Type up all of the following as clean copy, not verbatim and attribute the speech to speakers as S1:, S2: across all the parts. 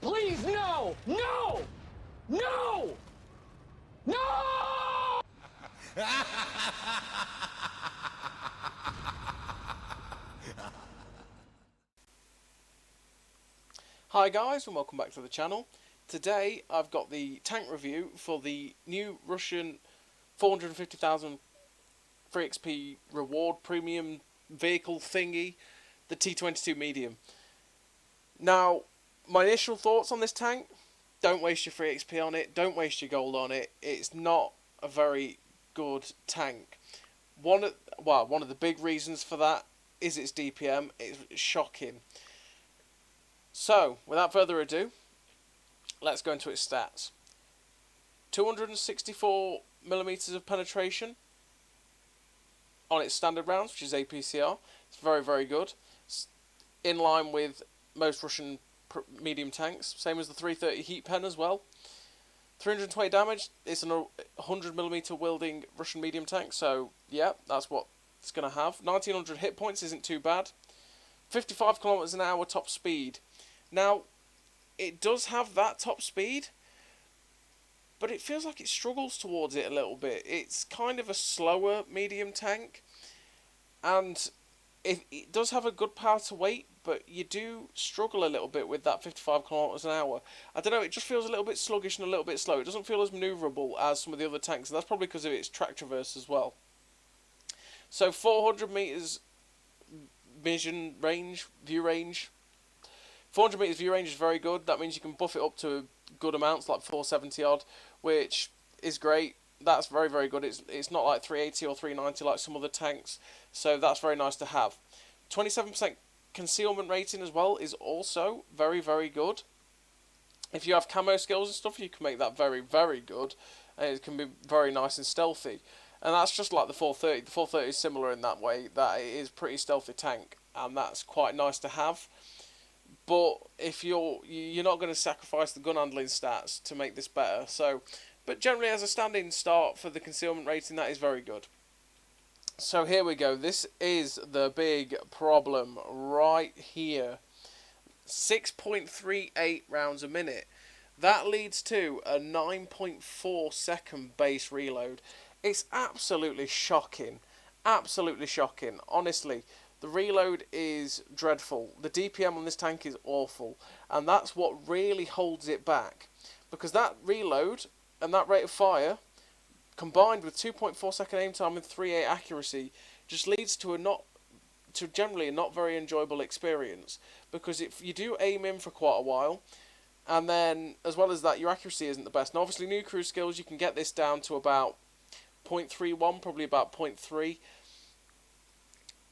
S1: please, no! No! No! No!
S2: Hi guys, and welcome back to the channel. Today I've got the tank review for the new Russian 450,000 free XP reward premium vehicle thingy, the T22 medium. Now, my initial thoughts on this tank: don't waste your free XP on it, don't waste your gold on it. It's not a very good tank. One of the big reasons for that is its DPM. It's shocking. So, without further ado, let's go into its stats. 264mm of penetration on its standard rounds, which is APCR. It's very, very good. It's in line with most Russian medium tanks. Same as the 330 heat pen as well. 320 damage. It's a 100mm wielding Russian medium tank. So, yeah, that's what it's going to have. 1900 hit points isn't too bad. 55 km an hour top speed. Now, it does have that top speed, but it feels like it struggles towards it a little bit. It's kind of a slower medium tank, and it does have a good power to weight, but you do struggle a little bit with that 55 km an hour. I don't know, it just feels a little bit sluggish and a little bit slow. It doesn't feel as manoeuvrable as some of the other tanks, and that's probably because of its track traverse as well. So 400 meters vision range, view range. 400 meters view range is very good. That means you can buff it up to good amounts, like 470 odd, which is great. That's very, very good. It's not like 380 or 390 like some other tanks, so that's very nice to have. 27% concealment rating as well is also very, very good. If you have camo skills and stuff, you can make that very, very good, and it can be very nice and stealthy. And that's just like the 430. The 430 is similar in that way, that it is pretty stealthy tank, and that's quite nice to have. But if you're not going to sacrifice the gun handling stats to make this better. So, but generally as a standing start for the concealment rating, that is very good. So here we go. This is the big problem right here. 6.38 rounds a minute. That leads to a 9.4 second base reload. It's absolutely shocking. Absolutely shocking. Honestly. The reload is dreadful. The DPM on this tank is awful, and that's what really holds it back, because that reload and that rate of fire combined with 2.4 second aim time and 3.8 accuracy just leads to generally a not very enjoyable experience, because if you do aim in for quite a while, and then as well as that your accuracy isn't the best. Now obviously new crew skills, you can get this down to about 0.31, probably about 0.3.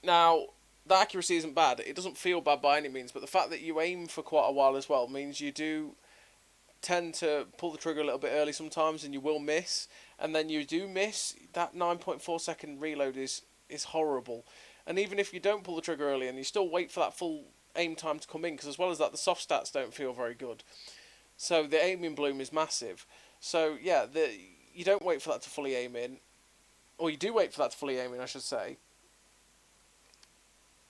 S2: Now the accuracy isn't bad. It doesn't feel bad by any means, but the fact that you aim for quite a while as well means you do tend to pull the trigger a little bit early sometimes, and you will miss. And then you do miss, that 9.4 second reload is horrible. And even if you don't pull the trigger early and you still wait for that full aim time to come in, because as well as that the soft stats don't feel very good. So the aiming bloom is massive. So yeah, you don't wait for that to fully aim in, or you do wait for that to fully aim in, I should say.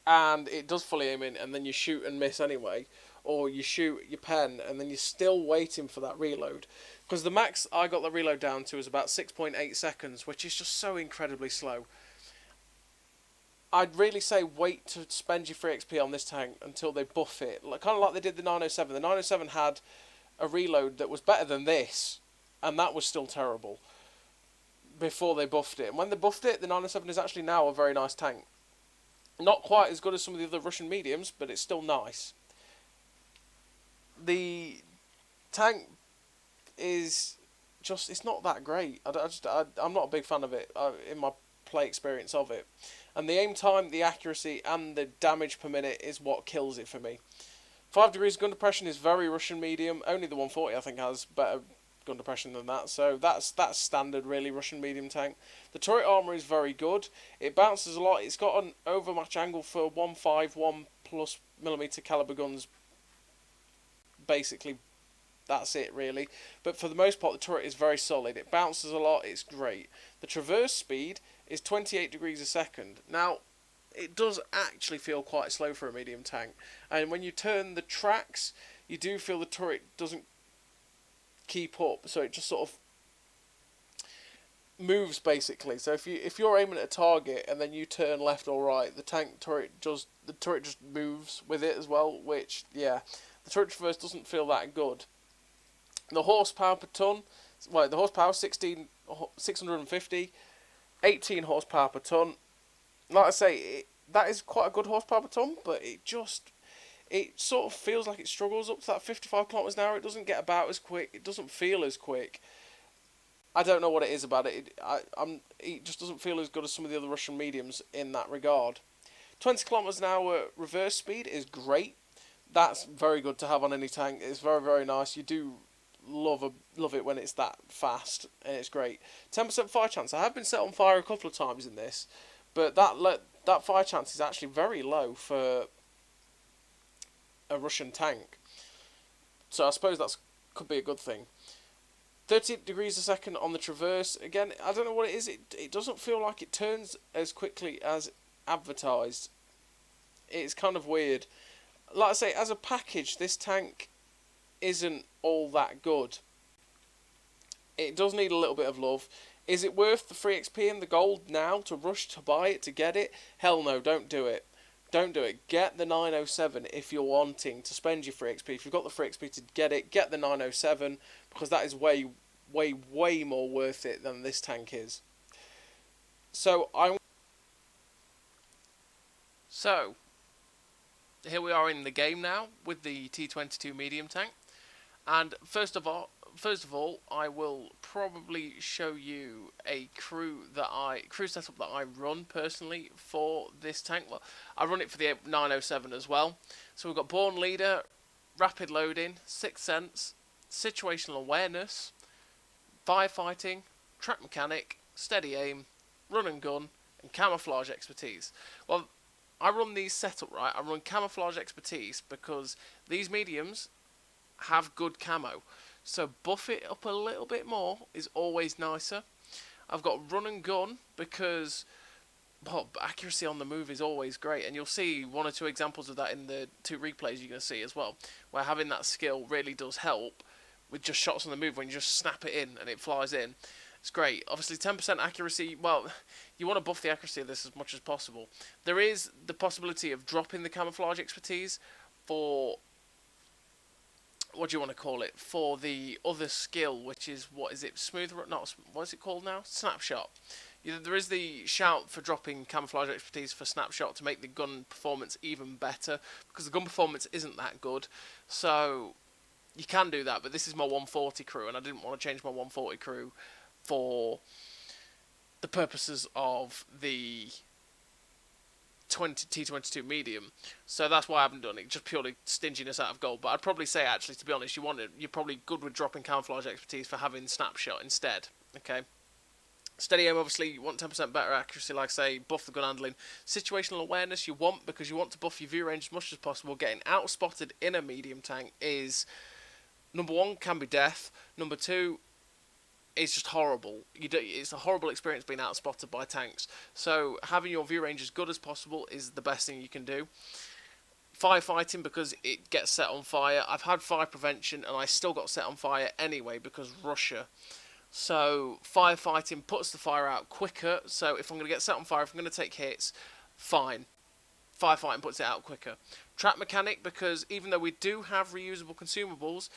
S2: And it does fully aim in, and then you shoot and miss anyway, or you shoot your pen and then you're still waiting for that reload, because the max I got the reload down to is about 6.8 seconds, which is just so incredibly slow. I'd really say wait to spend your free XP on this tank until they buff it, kind of like they did the 907. The 907 had a reload that was better than this, and that was still terrible before they buffed it. And when they buffed it, the 907 is actually now a very nice tank. Not quite as good as some of the other Russian mediums, but it's still nice. The tank is just, it's not that great. I'm not a big fan of it in my play experience of it. And the aim time, the accuracy, and the damage per minute is what kills it for me. 5 degrees gun depression is very Russian medium. Only the 140, I think, has better gun depression than that, so that's standard really Russian medium tank. The turret armor is very good. It bounces a lot. It's got an overmatch angle for 151+ caliber guns. Basically, that's it really. But for the most part, the turret is very solid. It bounces a lot. It's great. The traverse speed is 28 degrees a second. Now, it does actually feel quite slow for a medium tank, and when you turn the tracks, you do feel the turret doesn't keep up, so it just sort of moves basically. So if you're aiming at a target and then you turn left or right, the turret just moves with it as well, which yeah, the turret traverse doesn't feel that good. The horsepower per ton, well, the horsepower 650, 18 horsepower per ton. Like I say, that is quite a good horsepower per ton, but it sort of feels like it struggles up to that 55 kilometers an hour. It doesn't get about as quick. It doesn't feel as quick. I don't know what it is about it. It just doesn't feel as good as some of the other Russian mediums in that regard. 20 kilometers an hour reverse speed is great. That's very good to have on any tank. It's very, very nice. You do love it when it's that fast, and it's great. 10% fire chance. I have been set on fire a couple of times in this, but that fire chance is actually very low for a Russian tank. So I suppose that could be a good thing. 30 degrees a second on the traverse. Again, I don't know what it is. It doesn't feel like it turns as quickly as advertised. It's kind of weird. Like I say, as a package, this tank isn't all that good. It does need a little bit of love. Is it worth the free XP and the gold now to rush to buy it, to get it? Hell no, don't do it. Don't do it. Get the 907 if you're wanting to spend your free XP. If you've got the free XP to get the 907, because that is way, way, way more worth it than this tank is. So here we are in the game now with the T22 medium tank, and first of all, I will probably show you a crew setup that I run personally for this tank. Well, I run it for the 907 as well. So we've got Born Leader, Rapid Loading, Sixth Sense, Situational Awareness, Firefighting, Track Mechanic, Steady Aim, Run and Gun, and Camouflage Expertise. Well, I run these setup right. I run Camouflage Expertise because these mediums have good camo. So buff it up a little bit more is always nicer. I've got Run and Gun because accuracy on the move is always great, and you'll see one or two examples of that in the two replays you're going to see as well, where having that skill really does help with just shots on the move when you just snap it in and it flies in. It's great. Obviously 10% accuracy, well, you want to buff the accuracy of this as much as possible. There is the possibility of dropping the Camouflage Expertise for, what do you want to call it, for the other skill, which is, what is it, what is it called now? Snapshot. There is the shout for dropping Camouflage Expertise for Snapshot to make the gun performance even better, because the gun performance isn't that good, so you can do that, but this is my 140 crew, and I didn't want to change my 140 crew for the purposes of the T22 medium, so that's why I haven't done it, just purely stinginess out of gold. But I'd probably say, actually, to be honest, you're probably good with dropping Camouflage Expertise for having Snapshot instead. Okay. Steady Aim, obviously, you want 10% better accuracy, like I say, buff the gun handling. Situational Awareness you want, because you want to buff your view range as much as possible. Getting out-spotted in a medium tank is, number one, can be death. Number two, it's just horrible. It's a horrible experience being out-spotted by tanks. So having your view range as good as possible is the best thing you can do. Firefighting, because it gets set on fire. I've had fire prevention and I still got set on fire anyway because Russia. So firefighting puts the fire out quicker. So if I'm going to get set on fire, if I'm going to take hits, fine. Firefighting puts it out quicker. Track Mechanic, because even though we do have reusable consumables,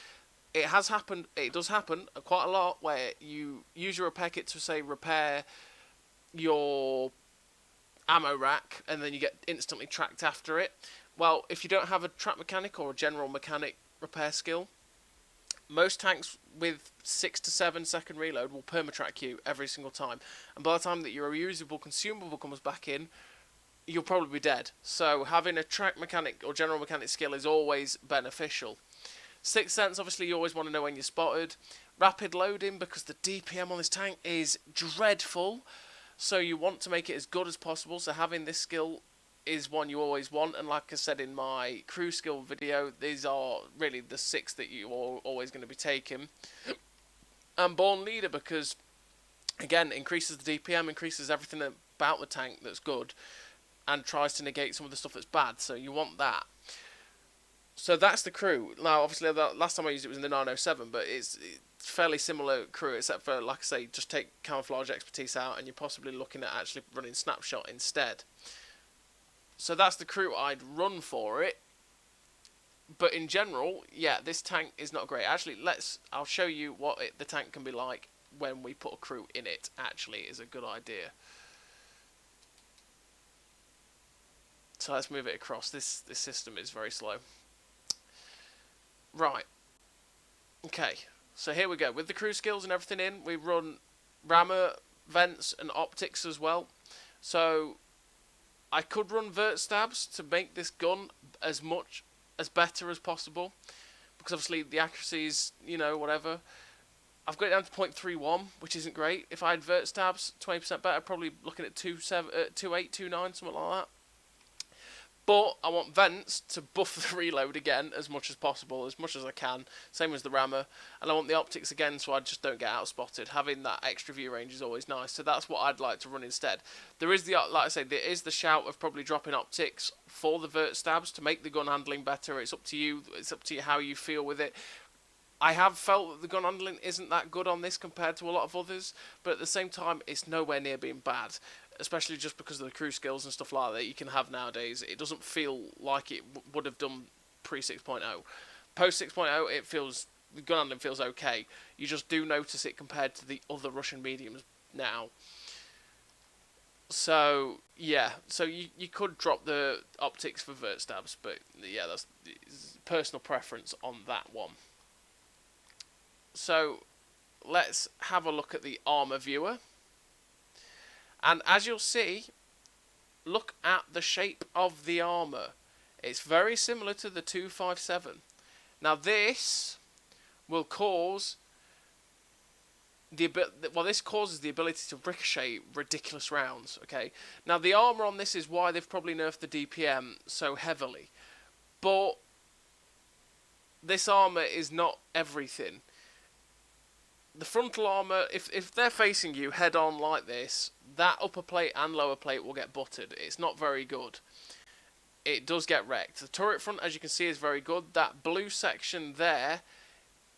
S2: it does happen quite a lot where you use your repair kit to, say, repair your ammo rack, and then you get instantly tracked after it. Well, if you don't have a track mechanic or a general mechanic repair skill, most tanks with 6 to 7 second reload will permatrack you every single time. And by the time that your reusable consumable comes back in, you'll probably be dead. So having a track mechanic or general mechanic skill is always beneficial. Sixth Sense, obviously, you always want to know when you're spotted. Rapid Loading, because the DPM on this tank is dreadful, so you want to make it as good as possible, so having this skill is one you always want, and like I said in my crew skill video, these are really the 6 that you're always going to be taking. And Born Leader, because, again, increases the DPM, increases everything about the tank that's good, and tries to negate some of the stuff that's bad, so you want that. So that's the crew. Now, obviously, the last time I used it was in the 907, but it's fairly similar crew, except for, like I say, just take camouflage expertise out, and you're possibly looking at actually running snapshot instead. So that's the crew I'd run for it. But in general, yeah, this tank is not great. Actually, I'll show you what the tank can be like when we put a crew in it. Actually, is a good idea. So let's move it across. This system is very slow. Right. Okay. So here we go. With the crew skills and everything in, we run rammer, vents, and optics as well. So I could run vert stabs to make this gun as better as possible, because obviously the accuracy is, you know, whatever. I've got it down to 0.31, which isn't great. If I had vert stabs 20% better, probably looking at 2.8, 2.9, something like that. But I want vents to buff the reload again as much as possible, as much as I can. Same as the rammer. And I want the optics again so I just don't get out-spotted. Having that extra view range is always nice. So that's what I'd like to run instead. There is the, like I say, there is the shout of probably dropping optics for the vert stabs to make the gun handling better. It's up to you. It's up to you how you feel with it. I have felt that the gun handling isn't that good on this compared to a lot of others. But at the same time, it's nowhere near being bad. Especially just because of the crew skills and stuff like that you can have nowadays. It doesn't feel like it would have done pre 6.0. Post 6.0, it feels, the gun handling feels okay. You just do notice it compared to the other Russian mediums now. So yeah, so you could drop the optics for vert stabs, but yeah, that's personal preference on that one. So let's have a look at the armor viewer. And as you'll see, look at the shape of the armour. It's very similar to the 257. Now this will cause this causes the ability to ricochet ridiculous rounds, okay? Now the armour on this is why they've probably nerfed the DPM so heavily. But this armour is not everything. The frontal armour, if they're facing you head on like this, that upper plate and lower plate will get buttered. It's not very good. It does get wrecked. The turret front, as you can see, is very good. That blue section there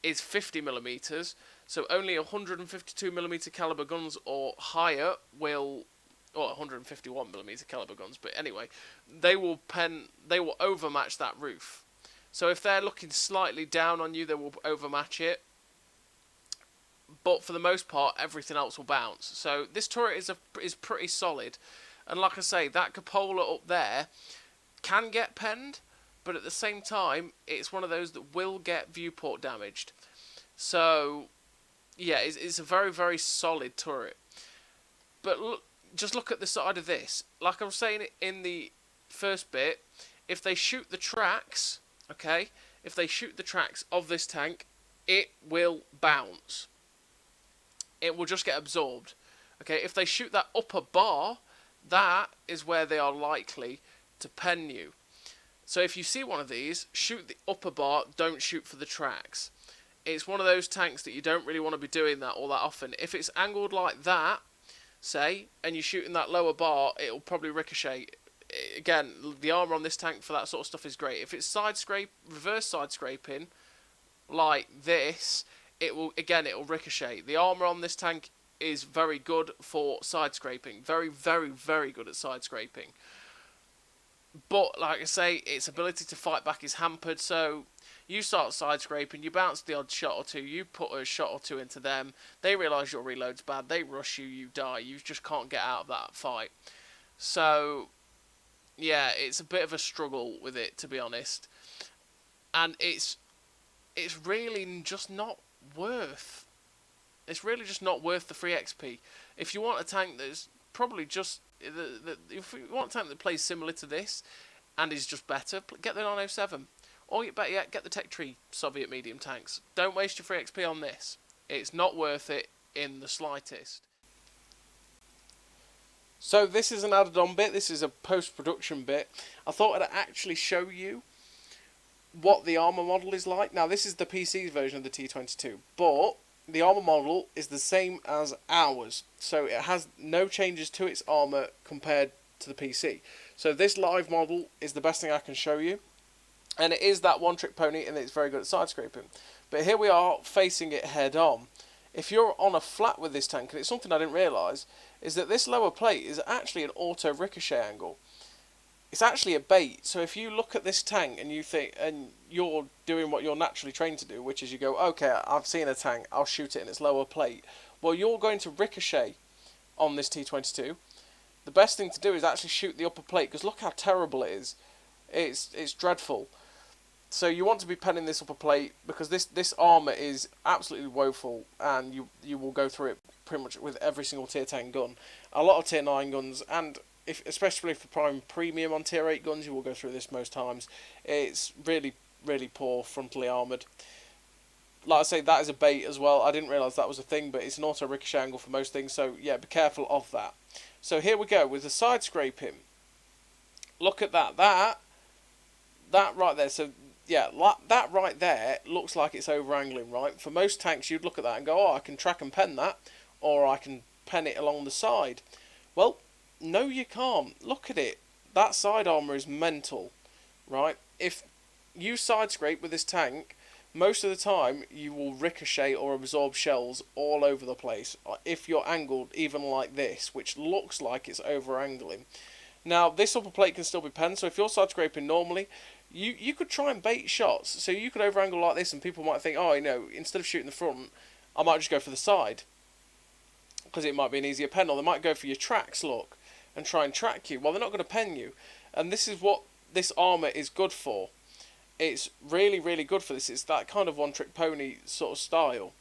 S2: is 50mm, so only 152mm caliber guns or higher will, or 151mm caliber guns, but anyway, they will overmatch that roof. So if they're looking slightly down on you, they will overmatch it. But for the most part, everything else will bounce. So this turret is pretty solid. And like I say, that cupola up there can get penned, but at the same time, it's one of those that will get viewport damaged. So, yeah, it's a very, very solid turret. But just look at the side of this. Like I was saying in the first bit, if they shoot the tracks, okay, if they shoot the tracks of this tank, it will bounce. It will just get absorbed. Okay, if they shoot that upper bar, that is where they are likely to pen you. So if you see one of these, shoot the upper bar, don't shoot for the tracks. It's one of those tanks that you don't really want to be doing that all that often. If it's angled like that, say, and you're shooting that lower bar, it'll probably ricochet. Again, the armour on this tank for that sort of stuff is great. If it's reverse side scraping, like this, it will ricochet. The armour on this tank is very good for side scraping. Very, very, very good at side scraping. But, like I say, its ability to fight back is hampered, so you start side scraping, you bounce the odd shot or two, you put a shot or two into them, they realise your reload's bad, they rush you, you die, you just can't get out of that fight. So, yeah, it's a bit of a struggle with it, to be honest. And it's really just not worth. It's really just not worth the free XP. If you want a tank that's probably just if you want a tank that plays similar to this and is just better, get the 907. Or better yet, get the Tech Tree Soviet medium tanks. Don't waste your free XP on this. It's not worth it in the slightest. So this is an added on bit. This is a post-production bit. I thought I'd actually show you what the armour model is like. Now this is the PC's version of the T22, but the armour model is the same as ours, so it has no changes to its armour compared to the PC. So this live model is the best thing I can show you. And it is that one-trick pony, and it's very good at side-scraping. But here we are, facing it head-on. If you're on a flat with this tank, and it's something I didn't realise, is that this lower plate is actually an auto-ricochet angle. It's actually a bait, so if you look at this tank and you think, and you're doing what you're naturally trained to do, which is you go, okay, I've seen a tank, I'll shoot it in its lower plate. Well, you're going to ricochet on this T22. The best thing to do is actually shoot the upper plate, because look how terrible it is. It's dreadful. So you want to be penning this upper plate, because this armour is absolutely woeful, and you will go through it pretty much with every single tier 10 gun. A lot of tier 9 guns, and especially for prime premium on tier 8 guns, you will go through this most times. It's really, really poor frontally armoured. Like I say, that is a bait as well. I didn't realise that was a thing, but it's an auto ricochet angle for most things, so yeah, be careful of that. So here we go with the side scraping. Look at that. That right there. So yeah, that right there looks like it's over angling, right? For most tanks, you'd look at that and go, oh, I can track and pen that, or I can pen it along the side. Well, no, you can't. Look at it. That side armour is mental, right? If you side scrape with this tank, most of the time you will ricochet or absorb shells all over the place if you're angled even like this, which looks like it's over angling. Now, this upper plate can still be penned, so if you're side scraping normally, you could try and bait shots. So you could over angle like this, and people might think, oh, you know, instead of shooting the front, I might just go for the side, because it might be an easier pen. Or they might go for your tracks, look, and try and track you. Well, they're not going to pen you, and this is what this armour is good for. It's really, really good for this. It's that kind of one-trick pony sort of style.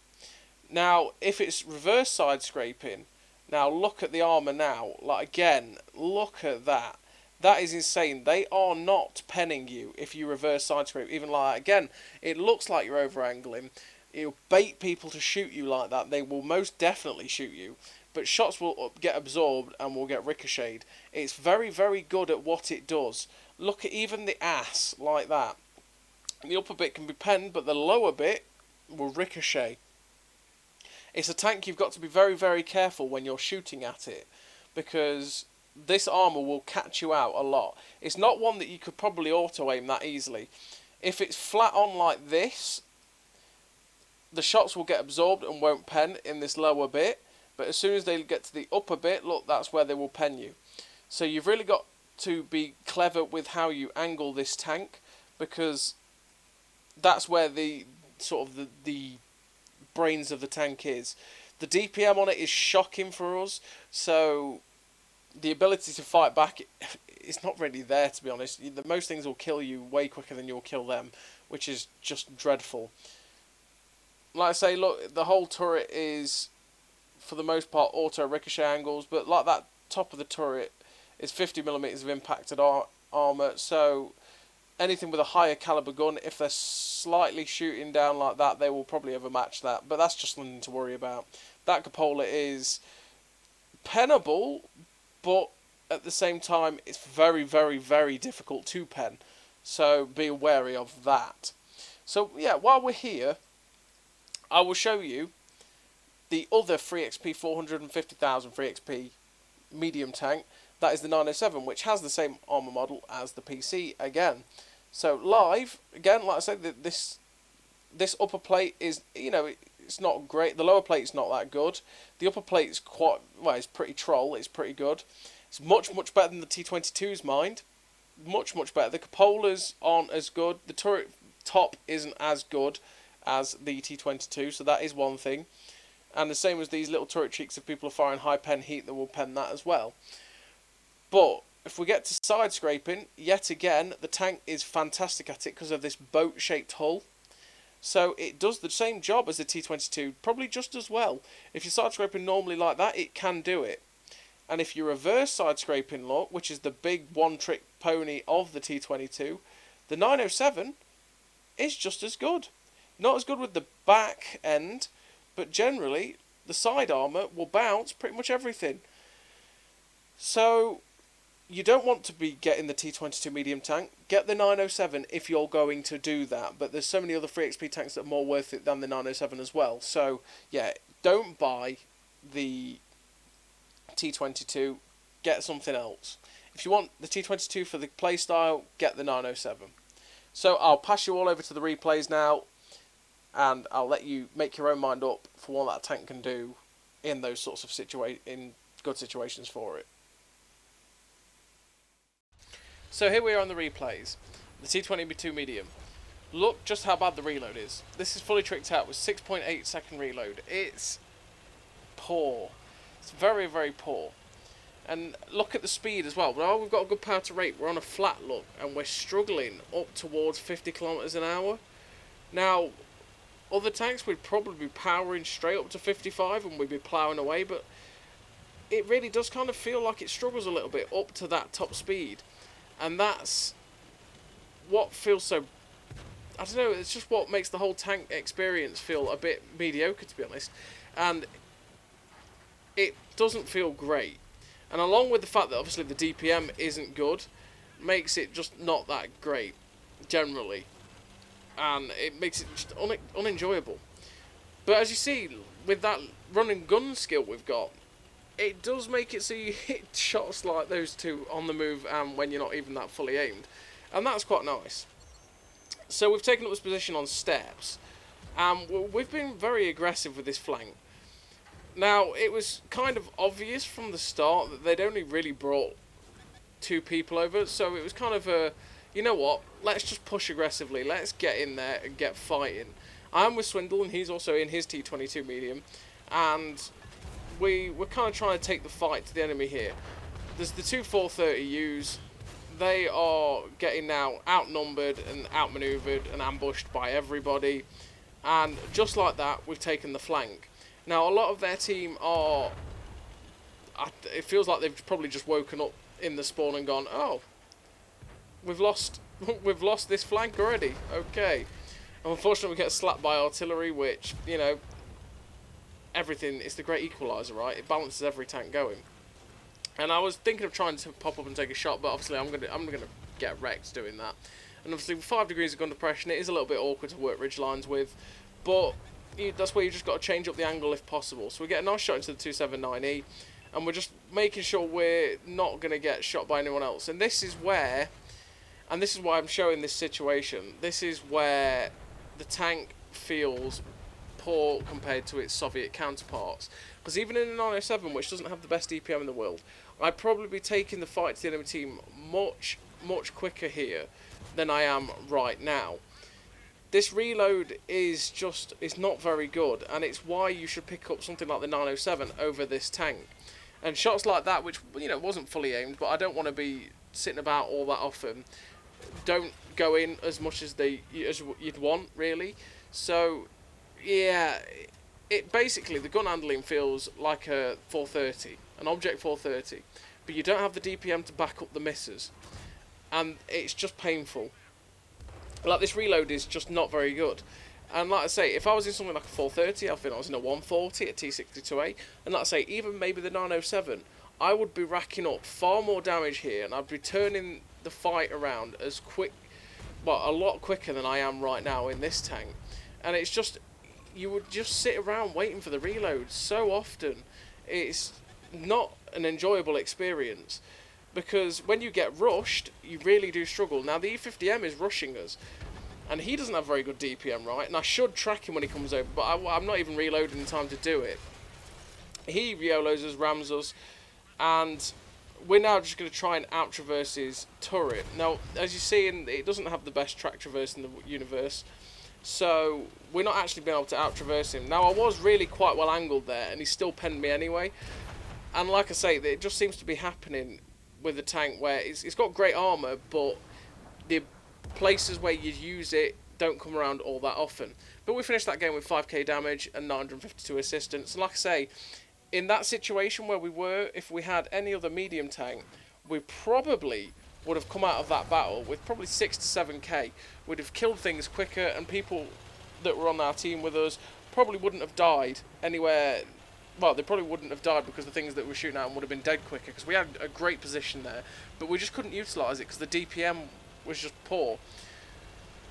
S2: Now, if it's reverse side scraping, now look at the armour now. Like, again, look at that. That is insane. They are not penning you if you reverse side scrape. Even like that. Again, it looks like you're over angling. It'll bait people to shoot you like that. They will most definitely shoot you. But shots will get absorbed and will get ricocheted. It's very, very good at what it does. Look at even the ass like that. The upper bit can be penned, but the lower bit will ricochet. It's a tank you've got to be very, very careful when you're shooting at it, because this armour will catch you out a lot. It's not one that you could probably auto-aim that easily. If it's flat on like this, the shots will get absorbed and won't pen in this lower bit, but as soon as they get to the upper bit, look, that's where they will pen you. So you've really got to be clever with how you angle this tank, because that's where the sort of the brains of the tank is. The DPM on it is shocking for us, so the ability to fight back is not really there, to be honest. Most things will kill you way quicker than you'll kill them, which is just dreadful. Like I say, look, the whole turret is, for the most part, auto ricochet angles, but like that top of the turret is 50mm of impacted armour, so anything with a higher caliber gun, if they're slightly shooting down like that, they will probably overmatch that, but that's just nothing to worry about. That cupola is pennable, but at the same time, it's very, very, very difficult to pen, so be wary of that. So yeah, while we're here, I will show you the other free XP 450,000 free XP medium tank. That is the 907, which has the same armour model as the PC again. So live, again, like I said, this upper plate is, you know, it's not great. The lower plate's not that good. The upper plate's quite, well, it's pretty troll. It's pretty good. It's much, much better than the T22's, mind. Much, much better. The cupolas aren't as good. The turret top isn't as good as the T22, so that is one thing. And the same as these little turret cheeks, if people are firing high pen heat, they will pen that as well. But if we get to side scraping, yet again, the tank is fantastic at it because of this boat-shaped hull. So it does the same job as the T22, probably just as well. If you're side scraping normally like that, it can do it. And if you reverse side scraping, look, which is the big one-trick pony of the T22, the 907 is just as good. Not as good with the back end, but generally the side armour will bounce pretty much everything. So you don't want to be getting the T22 medium tank. Get the 907 if you're going to do that. But there's so many other free XP tanks that are more worth it than the 907 as well. So yeah, don't buy the T22. Get something else. If you want the T22 for the playstyle, get the 907. So I'll pass you all over to the replays now, and I'll let you make your own mind up for what that tank can do in those sorts of in good situations for it. So here we are on the replays. The T22 medium. Look just how bad the reload is. This is fully tricked out with 6.8 second reload. It's poor. It's very, very poor. And look at the speed as well. Well, we've got a good power to rate. We're on a flat look, and we're struggling up towards 50 kilometers an hour. Now, other tanks would probably be powering straight up to 55 and we'd be ploughing away, but it really does kind of feel like it struggles a little bit up to that top speed. And that's what feels so... I don't know, it's just what makes the whole tank experience feel a bit mediocre, to be honest. And it doesn't feel great. And along with the fact that obviously the DPM isn't good, makes it just not that great, generally. And it makes it just unenjoyable. But as you see, with that running gun skill we've got, it does make it so you hit shots like those two on the move and when you're not even that fully aimed. And that's quite nice. So we've taken up this position on steps, and we've been very aggressive with this flank. Now, it was kind of obvious from the start that they'd only really brought 2 people over, so it was kind of a, you know what, let's just push aggressively, let's get in there and get fighting. I'm with Swindle, and he's also in his T22 medium, and we're kind of trying to take the fight to the enemy here. There's the 2 430Us. They are getting now outnumbered and outmaneuvered and ambushed by everybody, and just like that, we've taken the flank. Now, a lot of their team are... it feels like they've probably just woken up in the spawn and gone, oh, we've lost this flank already. Okay. And unfortunately, we get slapped by artillery, which, you know, everything, it's the great equaliser, right? It balances every tank going. And I was thinking of trying to pop up and take a shot, but obviously I'm gonna get wrecked doing that. And obviously with 5 degrees of gun depression, it is a little bit awkward to work ridge lines with, but that's where you just got to change up the angle if possible. So we get a nice shot into the 279E, and we're just making sure we're not gonna get shot by anyone else. And this is where, and this is why I'm showing this situation. This is where the tank feels poor compared to its Soviet counterparts. Because even in a 907, which doesn't have the best DPM in the world, I'd probably be taking the fight to the enemy team much, much quicker here than I am right now. This reload is not very good, and it's why you should pick up something like the 907 over this tank. And shots like that, which, you know, wasn't fully aimed, but I don't want to be sitting about all that often, don't go in as much as you'd want, really. So, yeah, it basically, the gun handling feels like a 430, an object 430, but you don't have the DPM to back up the misses, and it's just painful. Like, this reload is just not very good. And like I say, if I was in something like a 430, I think I was in a 140 at T22A, and like I say, even maybe the 907, I would be racking up far more damage here, and I'd be turning the fight around as quick, well, a lot quicker than I am right now in this tank. And it's just, you would just sit around waiting for the reload so often. It's not an enjoyable experience, because when you get rushed, you really do struggle. Now, the E50M is rushing us, and he doesn't have very good DPM, right? And I should track him when he comes over, but I'm not even reloading in time to do it. He YOLOs us, rams us, and we're now just going to try and out-traverse his turret. Now, as you see, it doesn't have the best track traverse in the universe, so we're not actually being able to out-traverse him. Now, I was really quite well angled there, and he still penned me anyway. And like I say, it just seems to be happening with the tank where it's got great armour, but the places where you use it don't come around all that often. But we finished that game with 5k damage and 952 assistance. And like I say, in that situation where we were, if we had any other medium tank, we probably would have come out of that battle with probably 6 to 7k. We'd have killed things quicker, and people that were on our team with us probably wouldn't have died anywhere. Well, they probably wouldn't have died because the things that we were shooting at would have been dead quicker, because we had a great position there, but we just couldn't utilise it because the DPM was just poor.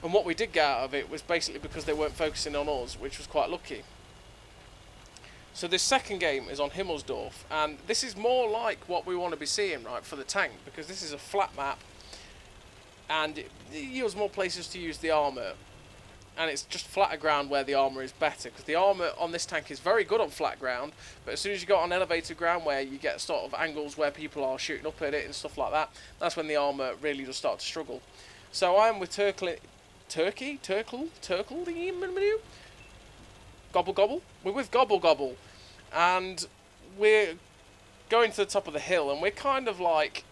S2: And what we did get out of it was basically because they weren't focusing on us, which was quite lucky. So this second game is on Himmelsdorf, and this is more like what we want to be seeing, right, for the tank, because this is a flat map, and it yields more places to use the armour. And it's just flatter ground where the armour is better, because the armour on this tank is very good on flat ground, but as soon as you go on elevated ground where you get sort of angles where people are shooting up at it and stuff like that, that's when the armour really does start to struggle. So I am with Turkle, Gobble Gobble? We're with Gobble Gobble, and we're going to the top of the hill, and we're kind of like,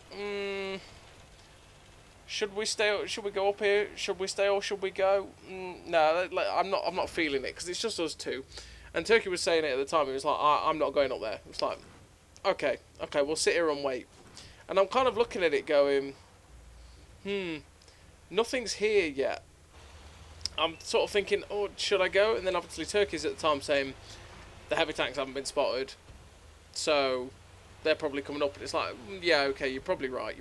S2: should we stay? Should we go up here? Should we stay or should we go? No, I'm not feeling it, because it's just us two. And Turkey was saying it at the time. He was like, I'm not going up there. It's like, okay, we'll sit here and wait. And I'm kind of looking at it, going, nothing's here yet. I'm sort of thinking, oh, should I go? And then obviously Turkey's at the time saying the heavy tanks haven't been spotted, so they're probably coming up. And it's like, yeah, okay, you're probably right.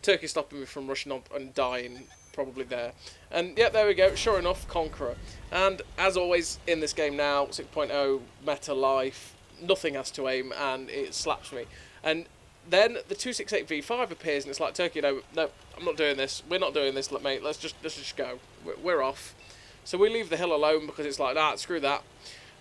S2: Turkey's stopping me from rushing up and dying, probably there. And yeah, there we go. Sure enough, Conqueror. And as always in this game now, 6.0 meta life, nothing has to aim, and it slaps me. And then the 268v5 appears, and it's like, Turkey, no, I'm not doing this. We're not doing this, mate. Let's just go. We're off. So we leave the hill alone, because it's like, nah, screw that.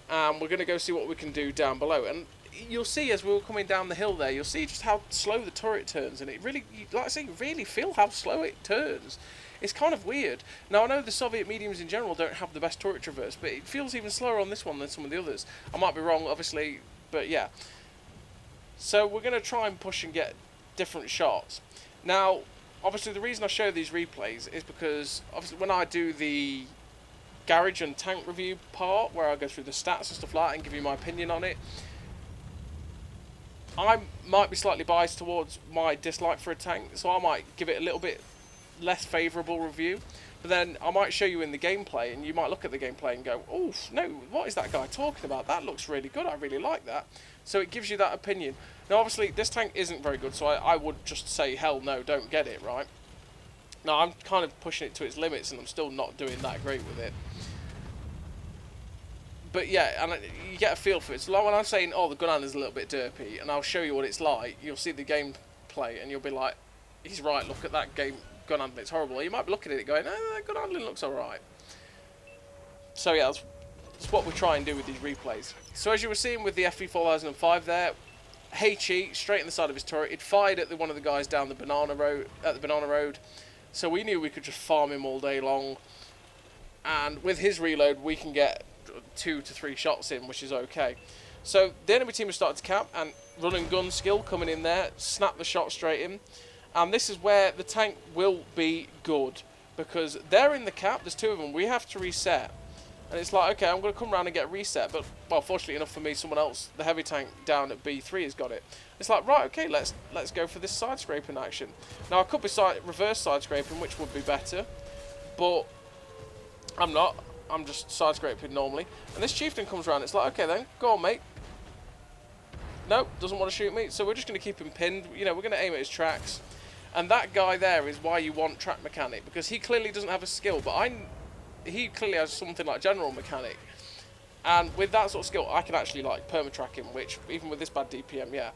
S2: We're going to go see what we can do down below. And you'll see as we were coming down the hill there, you'll see just how slow the turret turns, and it really, like I say, you really feel how slow it turns. It's kind of weird. Now, I know the Soviet mediums in general don't have the best turret traverse, but it feels even slower on this one than some of the others. I might be wrong, obviously, but yeah. So we're going to try and push and get different shots. Now, obviously, the reason I show these replays is because, obviously, when I do the garage and tank review part, where I go through the stats and stuff like that and give you my opinion on it, I might be slightly biased towards my dislike for a tank, so I might give it a little bit less favourable review. But then I might show you in the gameplay, and you might look at the gameplay and go, oh, no, what is that guy talking about? That looks really good, I really like that. So it gives you that opinion. Now, obviously, this tank isn't very good, so I would just say, hell no, don't get it, right? Now, I'm kind of pushing it to its limits, and I'm still not doing that great with it. But yeah, and you get a feel for it. So like when I'm saying, oh, the gun handle is a little bit derpy, and I'll show you what it's like, you'll see the gameplay, and you'll be like, he's right, look at that gun handling, it's horrible. Or you might be looking at it going, that gun handling looks alright. So yeah, that's what we try and do with these replays. So as you were seeing with the FV4005 there, HE, straight in the side of his turret, it fired at one of the guys down the banana road, so we knew we could just farm him all day long, and with his reload, we can get 2 to 3 shots in, which is okay. So the enemy team has started to camp, and run and gun skill coming in there, snap the shot straight in, and this is where the tank will be good, because they're in the cap, there's 2 of them, we have to reset, and it's like, okay, I'm going to come around and get a reset, but, well, fortunately enough for me, someone else, the heavy tank down at B3 has got it. It's like, right, okay, let's go for this side scraping action. Now, I could be reverse side scraping, which would be better, but I'm not. I'm just side scraping normally. And this chieftain comes around, it's like, okay then, go on, mate. Nope, doesn't want to shoot me, so we're just going to keep him pinned. You know, we're going to aim at his tracks. And that guy there is why you want track mechanic, because he clearly doesn't have a skill, but he clearly has something like general mechanic. And with that sort of skill, I can actually, like, perma-track him, which, even with this bad DPM, yeah.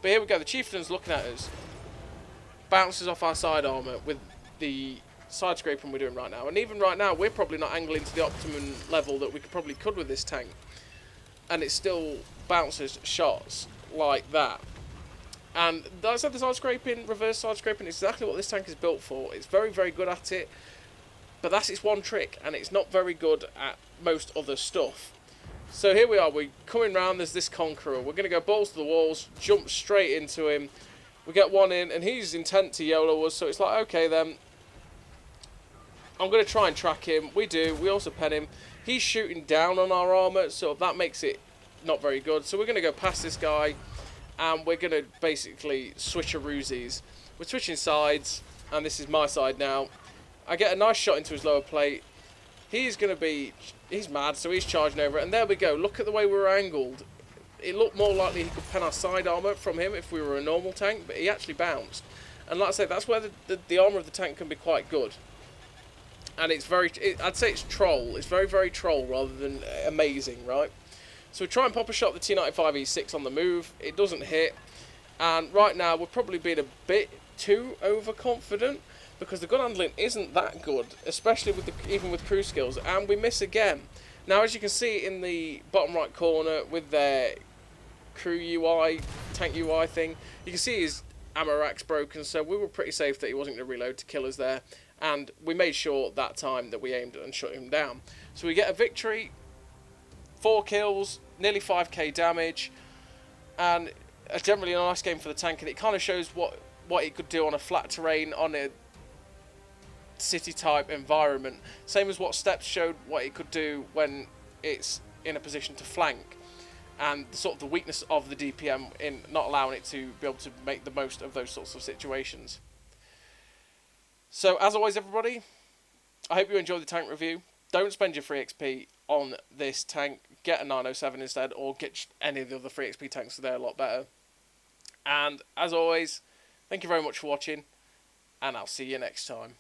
S2: But here we go, the chieftain's looking at us. Bounces off our side armour with the side scraping we're doing right now, and even right now we're probably not angling to the optimum level that we could with this tank, and it still bounces shots like that. And that's the side scraping, reverse side scraping, is exactly what this tank is built for. It's very, very good at it, but that's its one trick, and it's not very good at most other stuff. So here we are, we're coming round, there's this Conqueror, we're going to go balls to the walls, jump straight into him, we get one in, and he's intent to YOLO us, so it's like, okay then, I'm going to try and track him. We do. We also pen him. He's shooting down on our armour, so that makes it not very good. So we're going to go past this guy, and we're going to basically switch switcheroosies. We're switching sides, and this is my side now. I get a nice shot into his lower plate. He's mad, so he's charging over it. And there we go. Look at the way we were angled. It looked more likely he could pen our side armour from him if we were a normal tank, but he actually bounced. And like I say, that's where the armour of the tank can be quite good. And it's I'd say it's troll. It's very, very troll rather than amazing, right? So we try and pop a shot at the T22 E6 on the move. It doesn't hit. And right now we're probably being a bit too overconfident, because the gun handling isn't that good, especially with even with crew skills, and we miss again. Now, as you can see in the bottom right corner with their crew UI, tank UI thing, you can see his ammo rack's broken, so we were pretty safe that he wasn't going to reload to kill us there, and we made sure that time that we aimed and shot him down. So we get a victory, 4 kills, nearly 5k damage, and generally a nice game for the tank, and it kind of shows what it could do on a flat terrain, on a city type environment, same as what Steps showed what it could do when it's in a position to flank, and sort of the weakness of the DPM in not allowing it to be able to make the most of those sorts of situations. So as always, everybody, I hope you enjoyed the tank review. Don't spend your free XP on this tank, get a 907 instead, or get any of the other free XP tanks, they're a lot better. And as always, thank you very much for watching, and I'll see you next time.